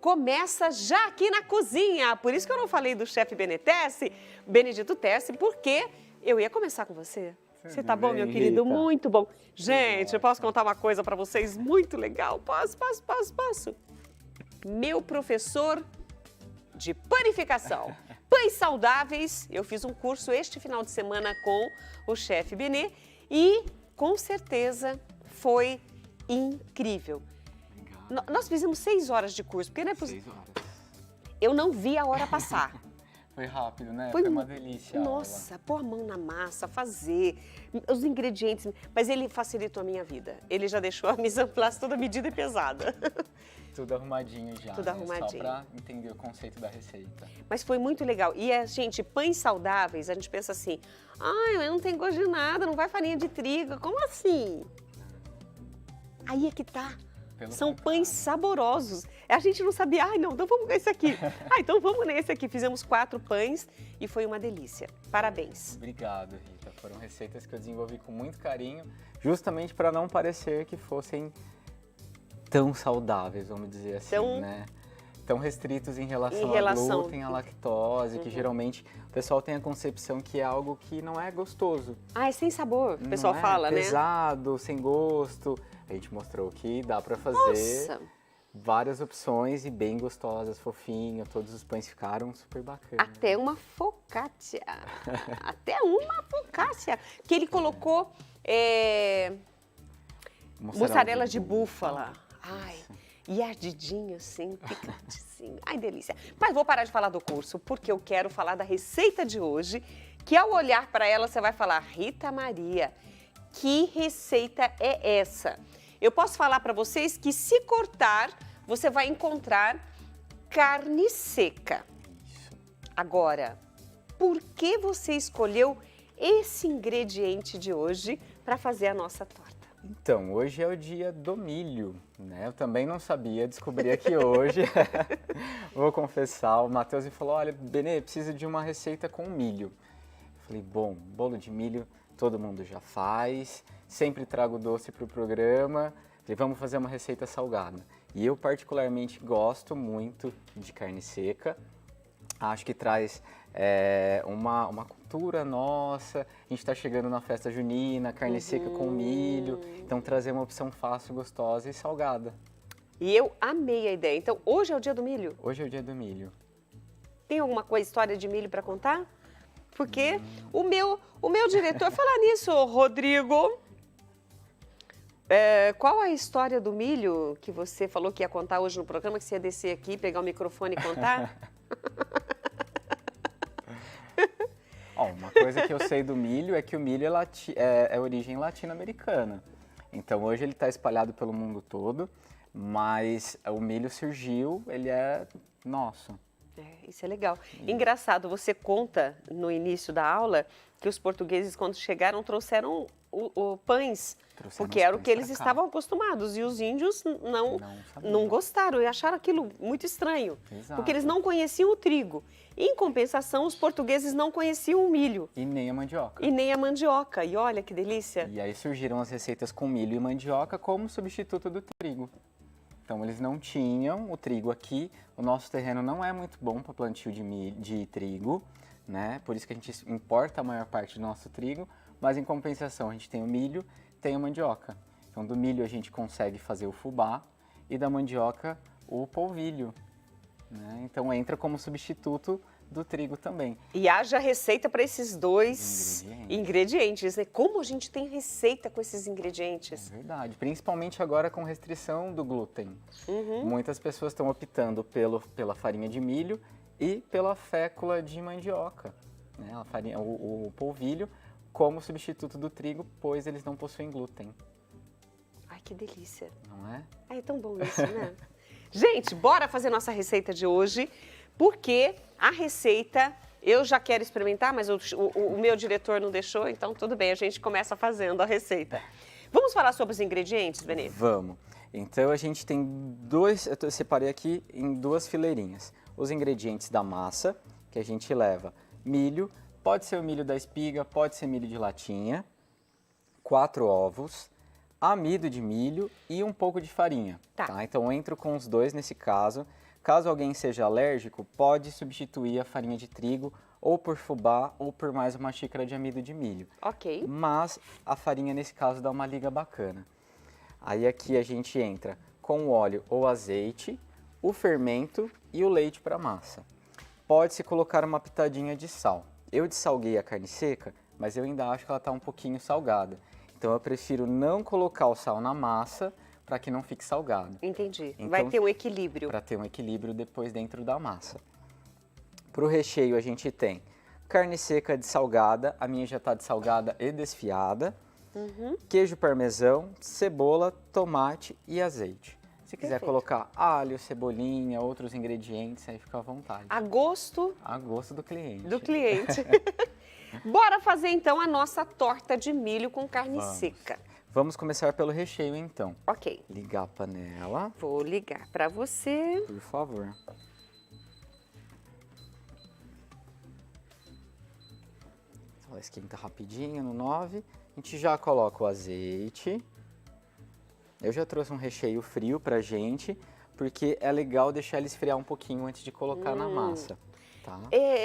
Começa já aqui na cozinha. Por isso que eu não falei do chefe Benedito Tessi, porque eu ia começar com você. Você tá bom, meu querido? Muito bom. Gente, eu posso contar uma coisa para vocês muito legal? Posso. Meu professor de panificação, pães saudáveis. Eu fiz um curso este final de semana com o chefe Benê e com certeza foi incrível. Nós fizemos 6 horas de curso, porque não é possível. 6 horas. Eu não vi a hora passar. Foi rápido, né? Foi uma delícia. Nossa, pôr a mão na massa, fazer os ingredientes. Mas ele facilitou a minha vida. Ele já deixou a mise en place toda medida e pesada. Tudo arrumadinho já. Tudo arrumadinho. Só para entender o conceito da receita. Mas foi muito legal. E, gente, pães saudáveis, a gente pensa assim, não tem gosto de nada, não vai farinha de trigo. Como assim? Aí é que tá. São pães saborosos. A gente não sabia, não, então vamos nesse aqui. Então vamos nesse aqui. Fizemos 4 pães e foi uma delícia. Parabéns. Obrigado, Rita. Foram receitas que eu desenvolvi com muito carinho, justamente para não parecer que fossem tão saudáveis, vamos dizer assim, né? Tão restritos em relação a glúten, à lactose, que geralmente o pessoal tem a concepção que é algo que não é gostoso. É sem sabor, o pessoal fala, né? Pesado, sem gosto. A gente mostrou que dá para fazer várias opções e bem gostosas, fofinho. Todos os pães ficaram super bacanas. Até uma focaccia. Até uma focaccia. Que ele colocou mussarela de búfala. E ardidinho assim, picantezinho. Ai, delícia. Mas vou parar de falar do curso, porque eu quero falar da receita de hoje, que ao olhar para ela você vai falar, Rita Maria, que receita é essa? Eu posso falar para vocês que se cortar, você vai encontrar carne seca. Agora, por que você escolheu esse ingrediente de hoje para fazer a nossa torta? Então, hoje é o dia do milho, né? Eu também não sabia, descobri aqui hoje. Vou confessar, o Matheus me falou, olha, Benê, preciso de uma receita com milho. Eu falei, bom, bolo de milho todo mundo já faz, sempre trago doce para o programa. Falei, vamos fazer uma receita salgada. E eu particularmente gosto muito de carne seca. Acho que traz uma cultura nossa. A gente está chegando na festa junina, carne seca com milho. Então trazer uma opção fácil, gostosa e salgada. E eu amei a ideia. Então hoje é o dia do milho? Hoje é o dia do milho. Tem alguma história de milho para contar? Porque o meu diretor, falar nisso, Rodrigo, qual a história do milho que você falou que ia contar hoje no programa, que você ia descer aqui, pegar o microfone e contar? Uma coisa que eu sei do milho é que o milho é origem latino-americana. Então hoje ele está espalhado pelo mundo todo, mas o milho surgiu, ele é nosso. Isso é legal. Engraçado, você conta no início da aula que os portugueses, quando chegaram, trouxeram pães, porque era o que eles estavam acostumados. E os índios não gostaram e acharam aquilo muito estranho, porque eles não conheciam o trigo. Em compensação, os portugueses não conheciam o milho. E nem a mandioca. E olha que delícia. E aí surgiram as receitas com milho e mandioca como substituto do trigo. Então, eles não tinham o trigo aqui, o nosso terreno não é muito bom para plantio de trigo, né? Por isso que a gente importa a maior parte do nosso trigo, mas em compensação a gente tem o milho, tem a mandioca. Então, do milho a gente consegue fazer o fubá e da mandioca o polvilho, né? Então, entra como substituto do trigo também. E haja receita para esses dois ingredientes, né? Como a gente tem receita com esses ingredientes? É verdade, principalmente agora com restrição do glúten. Muitas pessoas estão optando pela farinha de milho e pela fécula de mandioca, né? O polvilho como substituto do trigo, pois eles não possuem glúten. Ai, que delícia. Não é? É tão bom isso, né? Gente, bora fazer nossa receita de hoje. Porque a receita, eu já quero experimentar, mas o meu diretor não deixou, então tudo bem, a gente começa fazendo a receita. Vamos falar sobre os ingredientes, Benê? Vamos. Então a gente tem eu separei aqui em 2 fileirinhas. Os ingredientes da massa, que a gente leva milho, pode ser o milho da espiga, pode ser milho de latinha, 4 ovos, amido de milho e um pouco de farinha. Tá? Então eu entro com os dois nesse caso. Caso alguém seja alérgico, pode substituir a farinha de trigo ou por fubá ou por mais uma xícara de amido de milho. Ok. Mas a farinha, nesse caso, dá uma liga bacana. Aí aqui a gente entra com o óleo ou azeite, o fermento e o leite para massa. Pode-se colocar uma pitadinha de sal. Eu dessalguei a carne seca, mas eu ainda acho que ela está um pouquinho salgada. Então eu prefiro não colocar o sal na massa para que não fique salgado. Entendi. Então, vai ter um equilíbrio. Para ter um equilíbrio depois dentro da massa. Para o recheio a gente tem carne seca dessalgada, a minha já está dessalgada e desfiada, queijo parmesão, cebola, tomate e azeite. Se quiser Perfeito. colocar alho, cebolinha, outros ingredientes, aí fica à vontade. A gosto A gosto do cliente. do cliente. Bora fazer então a nossa torta de milho com carne seca. Vamos começar pelo recheio então. Ok. Ligar a panela, Vou ligar para você. por favor. Ela esquenta rapidinho no 9. A gente já coloca o azeite. Eu já trouxe um recheio frio pra gente, porque é legal deixar ele esfriar um pouquinho antes de colocar na massa, tá?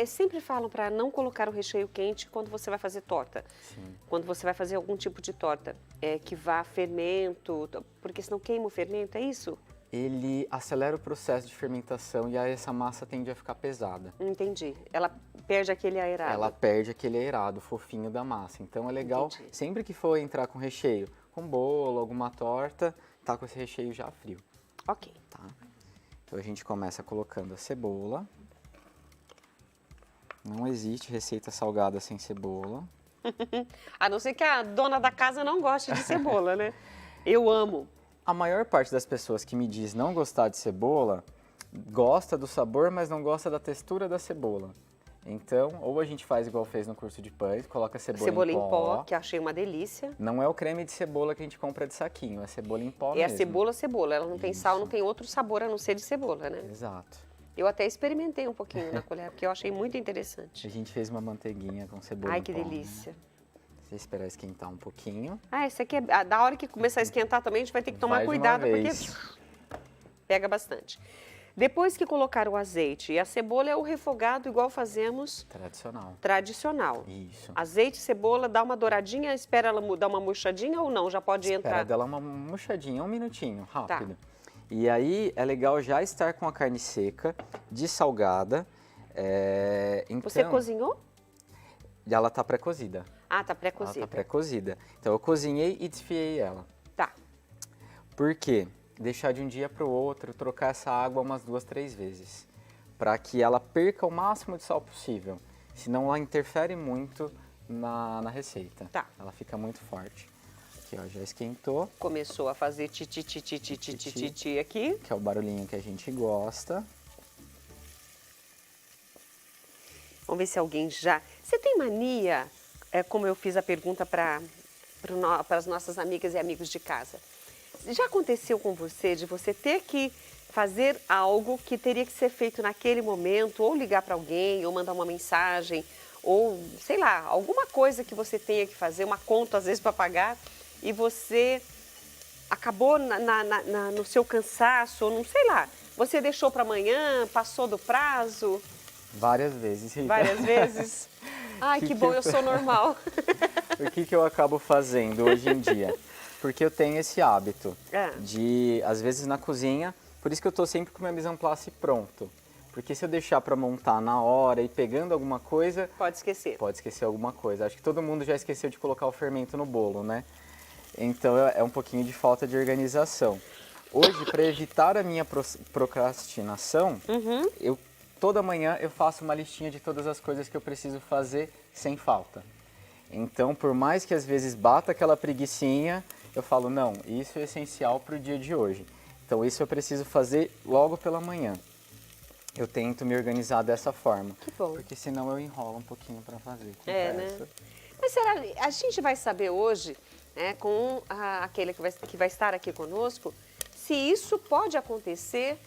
Sempre falam para não colocar o recheio quente quando você vai fazer torta. Sim. Quando você vai fazer algum tipo de torta, que vá fermento, porque senão queima o fermento, é isso? Ele acelera o processo de fermentação e aí essa massa tende a ficar pesada. Entendi. Ela perde aquele aerado. Ela perde aquele aerado fofinho da massa. Então é legal, Entendi. sempre que for entrar com recheio, com bolo, alguma torta, tá com esse recheio já frio, Ok. tá? Então a gente começa colocando a cebola. Não existe receita salgada sem cebola. A não ser que a dona da casa não goste de cebola, né? Eu amo. A maior parte das pessoas que me diz não gostar de cebola, gosta do sabor, mas não gosta da textura da cebola. Então, ou a gente faz igual fez no curso de pães, coloca cebola em pó. Que eu achei uma delícia. Não é o creme de cebola que a gente compra de saquinho, é cebola em pó É a mesmo. cebola. Ela não tem sal, não tem outro sabor a não ser de cebola, né? Exato. Eu até experimentei um pouquinho na colher, porque eu achei muito interessante. A gente fez uma manteiguinha com cebola Ai, em que pó, delícia. Né? Você esperar esquentar um pouquinho. Ah, esse aqui é... Da hora que começar a esquentar também, a gente vai ter que tomar Vai de uma cuidado, vez. porque pega bastante. Depois que colocar o azeite e a cebola, é o refogado igual fazemos tradicional. Isso. Azeite, cebola, dá uma douradinha, espera ela dar uma murchadinha ou não? Já pode Espera entrar? dela uma murchadinha, um minutinho, rápido. Tá. E aí é legal já estar com a carne seca, dessalgada. Então, Você cozinhou? ela tá pré-cozida. Ah, tá Ela pré-cozida. tá pré-cozida. Então eu cozinhei e desfiei ela. Tá. Por quê? Deixar de um dia para o outro, trocar essa água umas 2, 3 vezes, para que ela perca o máximo de sal possível, senão ela interfere muito na receita. Tá. Ela fica muito forte. Aqui, ó, já esquentou, Começou a fazer ti aqui. que é o barulhinho que a gente gosta. Vamos ver se alguém já... Você tem mania, como eu fiz a pergunta para as nossas amigas e amigos de casa, já aconteceu com você de você ter que fazer algo que teria que ser feito naquele momento, ou ligar para alguém, ou mandar uma mensagem, ou sei lá, alguma coisa que você tenha que fazer, uma conta às vezes para pagar, e você acabou no seu cansaço, ou não sei lá, você deixou para amanhã, passou do prazo? Várias vezes, Rita. Várias vezes? Ai, que bom, eu sou normal. O que eu acabo fazendo hoje em dia? Porque eu tenho esse hábito de, às vezes na cozinha, por isso que eu tô sempre com o meu mise en place pronto. Porque se eu deixar para montar na hora e pegando alguma coisa... Pode esquecer. Pode esquecer alguma coisa. Acho que todo mundo já esqueceu de colocar o fermento no bolo, né? Então é um pouquinho de falta de organização. Hoje, para evitar a minha procrastinação, toda manhã eu faço uma listinha de todas as coisas que eu preciso fazer sem falta. Então, por mais que às vezes bata aquela preguicinha, eu falo, não, isso é essencial para o dia de hoje. Então, isso eu preciso fazer logo pela manhã. Eu tento me organizar dessa forma. Que bom. Porque senão eu enrolo um pouquinho para fazer. Né? Mas será, a gente vai saber hoje, né, com aquele que vai estar aqui conosco, se isso pode acontecer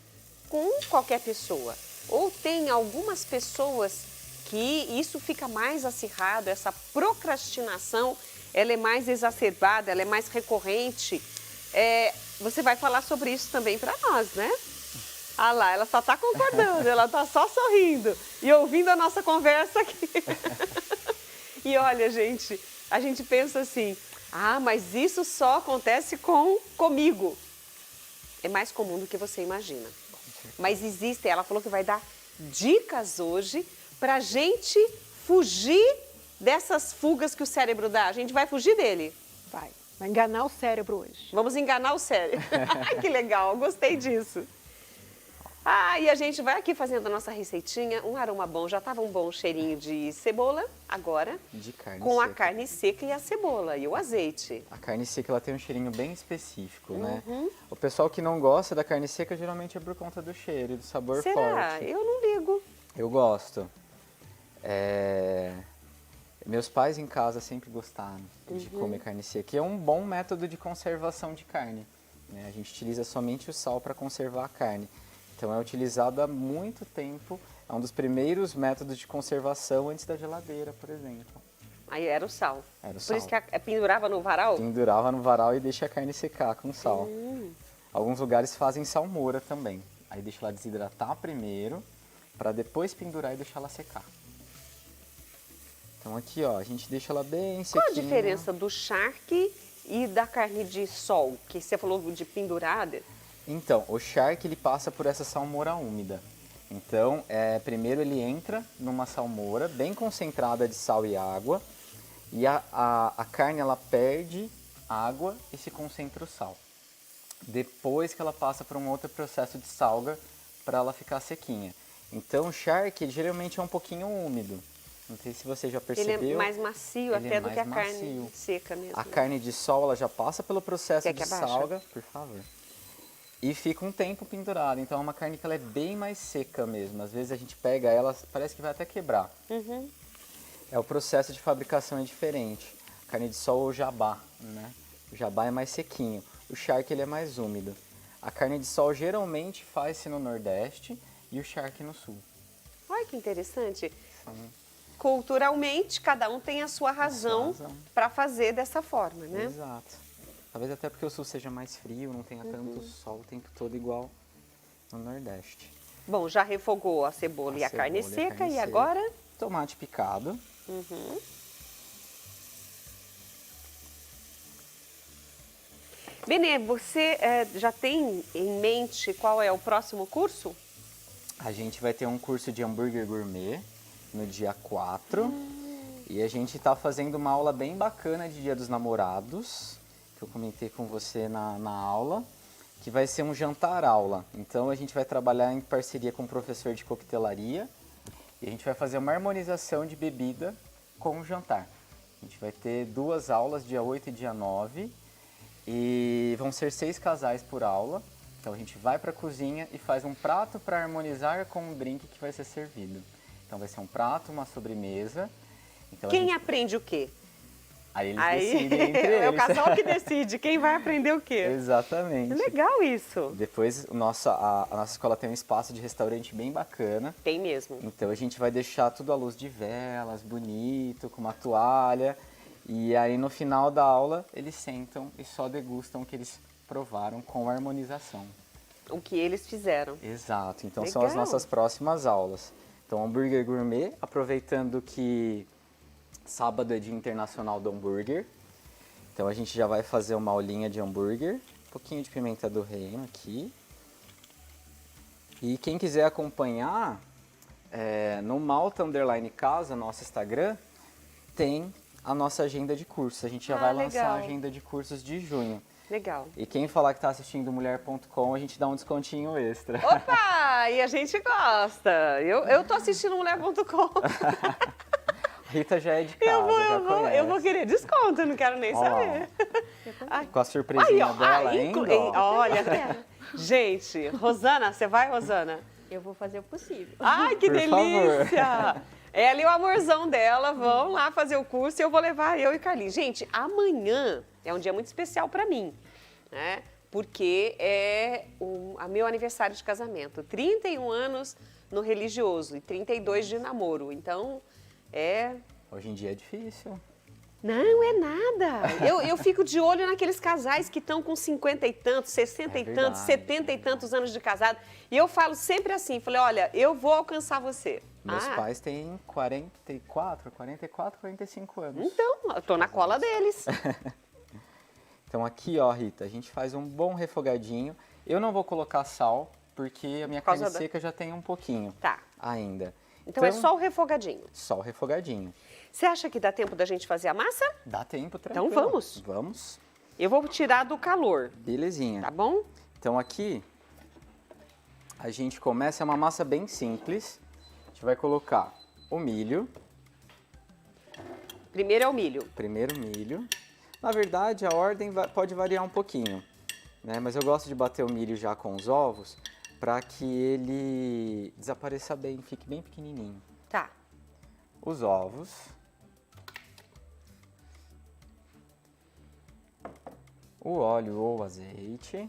com qualquer pessoa. Ou tem algumas pessoas que isso fica mais acirrado, essa procrastinação, ela é mais exacerbada, ela é mais recorrente. Você vai falar sobre isso também para nós, né? Ah lá, ela só tá concordando, ela tá só sorrindo e ouvindo a nossa conversa aqui. E olha, gente, a gente pensa assim, ah, mas isso só acontece comigo. É mais comum do que você imagina. Mas existe, ela falou que vai dar dicas hoje pra gente fugir dessas fugas que o cérebro dá. A gente vai fugir dele. Vai enganar o cérebro hoje. Vamos enganar o cérebro. Que legal, gostei disso. Ah, e a gente vai aqui fazendo a nossa receitinha, um aroma bom, já estava um bom cheirinho de cebola, agora De carne com a seca. carne seca e a cebola e o azeite. A carne seca ela tem um cheirinho bem específico, né? Uhum. O pessoal que não gosta da carne seca geralmente é por conta do cheiro e do sabor Será? forte. Eu não ligo. Eu gosto. Meus pais em casa sempre gostaram de comer carne seca. E é um bom método de conservação de carne, né? A gente utiliza somente o sal para conservar a carne. Então é utilizado há muito tempo. É um dos primeiros métodos de conservação antes da geladeira, por exemplo. Aí era o sal. Era o Por sal. isso que pendurava no varal? Pendurava no varal e deixa a carne secar com sal. Alguns lugares fazem salmoura também. Aí deixa ela desidratar primeiro, para depois pendurar e deixar ela secar. Então aqui, ó, a gente deixa ela bem sequinha. Qual a diferença do charque e da carne de sol? Que você falou de pendurada. Então, o charque ele passa por essa salmoura úmida. Então, primeiro ele entra numa salmoura bem concentrada de sal e água. E a carne ela perde água e se concentra o sal. Depois que ela passa por um outro processo de salga para ela ficar sequinha. Então, o charque geralmente é um pouquinho úmido. Não sei se você já percebeu. Ele é mais macio Ele até é do que a mais carne macio. seca mesmo. A carne de sol ela já passa pelo processo Quer de que abaixa? salga, por favor. E fica um tempo pendurada. Então é uma carne que ela é bem mais seca mesmo. Às vezes a gente pega ela, parece que vai até quebrar. Uhum. O processo de fabricação é diferente. A carne de sol ou jabá, né? O jabá é mais sequinho. O charque ele é mais úmido. A carne de sol geralmente faz-se no Nordeste e o charque no Sul. Olha que interessante. Culturalmente, cada um tem a sua razão para fazer dessa forma, né? Exato. Talvez até porque o Sul seja mais frio, não tenha tanto sol o tempo todo igual no Nordeste. Bom, já refogou a cebola e a carne seca e agora? Tomate picado. Benê, você já tem em mente qual é o próximo curso? A gente vai ter um curso de hambúrguer gourmet no dia 4. E a gente está fazendo uma aula bem bacana de Dia dos Namorados, que eu comentei com você na aula, que vai ser um jantar-aula. Então a gente vai trabalhar em parceria com um professor de coquetelaria e a gente vai fazer uma harmonização de bebida com o jantar. A gente vai ter 2 aulas, dia 8 e dia 9, e vão ser 6 casais por aula. Então a gente vai para a cozinha e faz um prato para harmonizar com um drink que vai ser servido. Então vai ser um prato, uma sobremesa. Então, Quem aprende o quê? Aí eles decidem entre eles. É o casal que decide quem vai aprender o quê. Exatamente. É legal isso. Depois a nossa escola tem um espaço de restaurante bem bacana. Tem mesmo. Então a gente vai deixar tudo à luz de velas, bonito, com uma toalha. E aí no final da aula eles sentam e só degustam o que eles provaram com harmonização. O que eles fizeram. Exato. Então Legal. são as nossas próximas aulas. Então hambúrguer gourmet, aproveitando que sábado é Dia Internacional do Hambúrguer. Então a gente já vai fazer uma aulinha de hambúrguer. Um pouquinho de pimenta do reino aqui. E quem quiser acompanhar, no Malta Underline Casa, nosso Instagram, tem a nossa agenda de cursos. A gente já vai lançar legal. a agenda de cursos de junho. Legal. E quem falar que está assistindo mulher.com, a gente dá um descontinho extra. Opa! E a gente gosta. Eu tô assistindo mulher.com. Rita já é de casa, já conhece. Eu vou querer desconto, eu não quero nem Ó, saber. Com a surpresinha Aí, ó, dela ainda. ó. olha, gente, Rosana, você vai, Rosana? Eu vou fazer o possível. Ai, que Por delícia! Ela e o amorzão dela vão lá fazer o curso e eu vou levar eu e Carlinhos. Gente, amanhã é um dia muito especial para mim, né? Porque é o meu aniversário de casamento. 31 anos no religioso e 32 de namoro. Então, Hoje em dia é difícil. Não é nada. Eu fico de olho naqueles casais que estão com 50 e tantos, 60 É e tantos, verdade. 70 e tantos anos de casado. E eu falo sempre assim, falei, olha, eu vou alcançar você. Meus pais têm 44, 45 anos. Então, eu tô na cola deles. Então aqui, ó, Rita, a gente faz um bom refogadinho. Eu não vou colocar sal, porque a minha causa carne da- seca já tem um pouquinho Tá. ainda. Então é só o refogadinho. Só o refogadinho. Você acha que dá tempo da gente fazer a massa? Dá tempo, tranquilo. Então vamos. Vamos. Eu vou tirar do calor, Belezinha. tá bom? Então aqui a gente começa, é uma massa bem simples. A gente vai colocar o milho, Primeiro é o milho. primeiro milho. Na verdade a ordem pode variar um pouquinho, né? Mas eu gosto de bater o milho já com os ovos para que ele desapareça bem, fique bem pequenininho. Tá. Os ovos. O óleo ou azeite.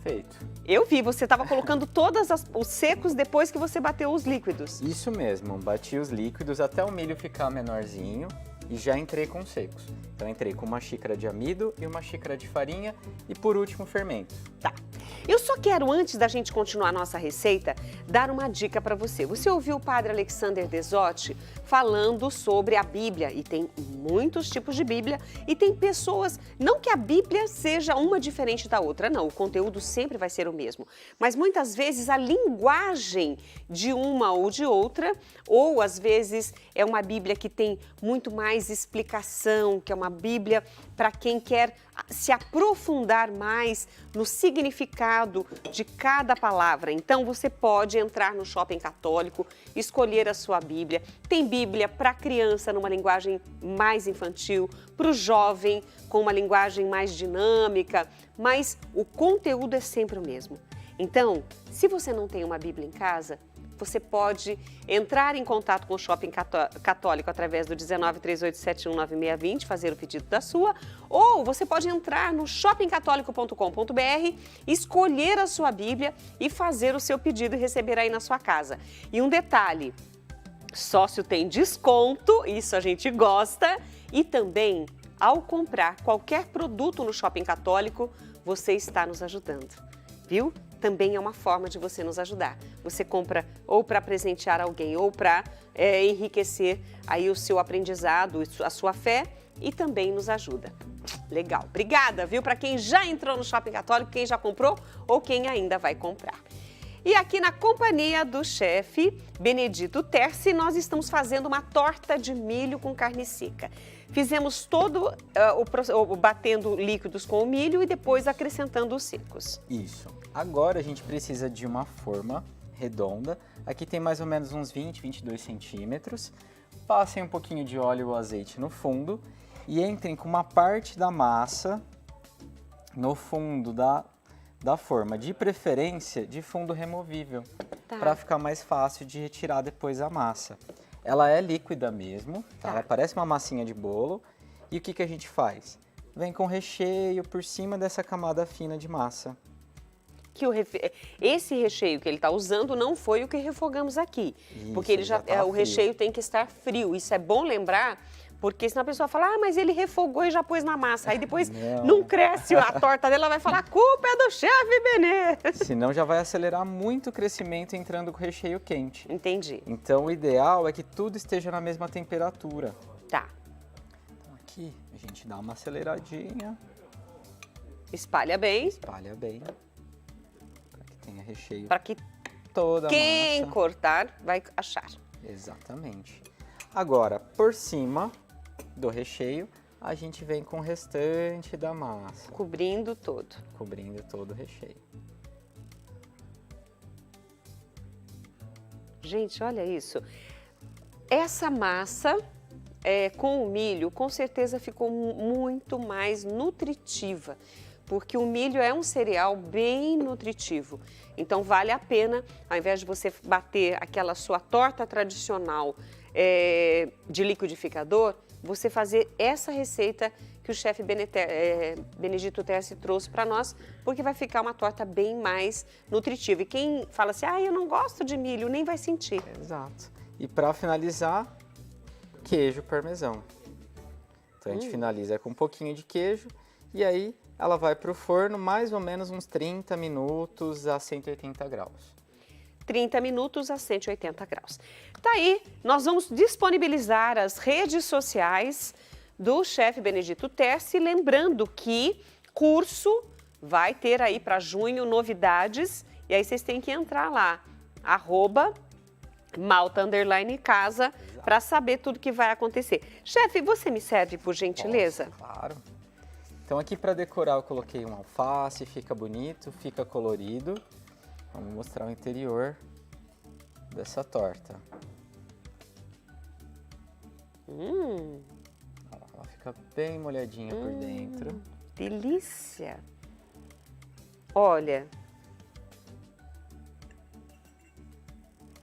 Feito. Eu vi, você estava colocando todos os secos depois que você bateu os líquidos. Isso mesmo, bati os líquidos até o milho ficar menorzinho e já entrei com os secos. Então entrei com uma xícara de amido e uma xícara de farinha e por último fermento. Tá. Eu só quero, antes da gente continuar a nossa receita, dar uma dica para você. Você ouviu o padre Alexander Desotti falando sobre a Bíblia, e tem muitos tipos de Bíblia, e tem pessoas, não que a Bíblia seja uma diferente da outra, não, o conteúdo sempre vai ser o mesmo, mas muitas vezes a linguagem de uma ou de outra, ou às vezes é uma Bíblia que tem muito mais explicação, que é uma Bíblia para quem quer se aprofundar mais no significado de cada palavra. Então você pode entrar no Shopping Católico, escolher a sua Bíblia. Tem Bíblia para criança numa linguagem mais infantil, para o jovem com uma linguagem mais dinâmica, mas o conteúdo é sempre o mesmo. Então, se você não tem uma Bíblia em casa, você pode entrar em contato com o Shopping Católico através do 1938719620, fazer o pedido da sua, ou você pode entrar no shoppingcatólico.com.br, escolher a sua Bíblia e fazer o seu pedido e receber aí na sua casa. E um detalhe, sócio tem desconto, isso a gente gosta, e também, ao comprar qualquer produto no Shopping Católico, você está nos ajudando, viu? Também é uma forma de você nos ajudar. Você compra ou para presentear alguém ou para enriquecer aí o seu aprendizado, a sua fé e também nos ajuda. Legal. Obrigada, viu? Para quem já entrou no Shopping Católico, quem já comprou ou quem ainda vai comprar. E aqui na companhia do chefe Benedito Terci, nós estamos fazendo uma torta de milho com carne seca. Fizemos todo batendo líquidos com o milho e depois acrescentando os secos. Isso. Agora a gente precisa de uma forma redonda. Aqui tem mais ou menos uns 20, 22 centímetros. Passem um pouquinho de óleo ou azeite no fundo e entrem com uma parte da massa no fundo da forma, de preferência de fundo removível, Tá. para ficar mais fácil de retirar depois a massa. Ela é líquida mesmo, tá? Tá. Ela parece uma massinha de bolo. E o que a gente faz? Vem com recheio por cima dessa camada fina de massa. Que esse recheio que ele está usando não foi o que refogamos aqui, Isso, porque ele já tá o frio. recheio tem que estar frio. Isso é bom lembrar, porque senão a pessoa fala, ah, mas ele refogou e já pôs na massa. Aí depois não cresce a torta dele, ela vai falar, a culpa é do chefe Benê. Senão já vai acelerar muito o crescimento entrando com o recheio quente. Entendi. Então o ideal é que tudo esteja na mesma temperatura. Tá. Então aqui a gente dá uma aceleradinha, Espalha bem, espalha bem, para que tenha recheio para que toda a quem massa. cortar vai achar. Exatamente. Agora, por cima do recheio, a gente vem com o restante da massa, Cobrindo todo. cobrindo todo o recheio. Gente, olha isso. Essa massa com o milho, com certeza ficou muito mais nutritiva, porque o milho é um cereal bem nutritivo. Então, vale a pena, ao invés de você bater aquela sua torta tradicional de liquidificador, você fazer essa receita que o chefe Benedito Terci trouxe para nós, porque vai ficar uma torta bem mais nutritiva. E quem fala assim, ah, eu não gosto de milho, nem vai sentir. Exato. E para finalizar, queijo parmesão. Então a gente finaliza com um pouquinho de queijo e aí ela vai para o forno mais ou menos uns 30 minutos a 180 graus. 30 minutos a 180 graus. Tá aí, nós vamos disponibilizar as redes sociais do chefe Benedito Terci, lembrando que curso vai ter aí para junho novidades, e aí vocês têm que entrar lá, @malta_casa, para saber tudo que vai acontecer. Chefe, você me serve, por gentileza? Posso, claro. Então aqui para decorar eu coloquei um alface, fica bonito, fica colorido. Vamos mostrar o interior dessa torta. Ela fica bem molhadinha por dentro. Delícia! Olha,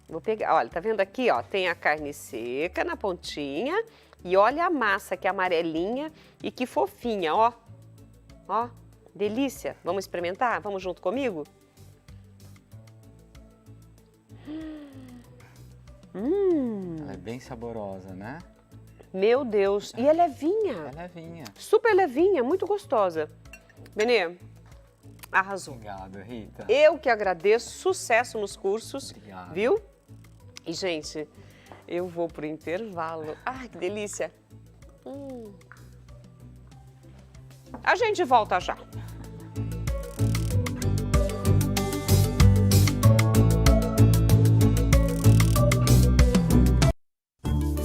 vou pegar, olha, tá vendo aqui, ó, tem a carne seca na pontinha e olha a massa que é amarelinha e que fofinha, ó. Ó, delícia! Vamos experimentar? Vamos junto comigo? Ela é bem saborosa, né? Meu Deus! E é levinha, É levinha. super levinha, muito gostosa. Benê, arrasou. Obrigado, Rita. Eu que agradeço, sucesso nos cursos, Obrigado. viu? E, gente, eu vou pro intervalo. Ai, que delícia! A gente volta já.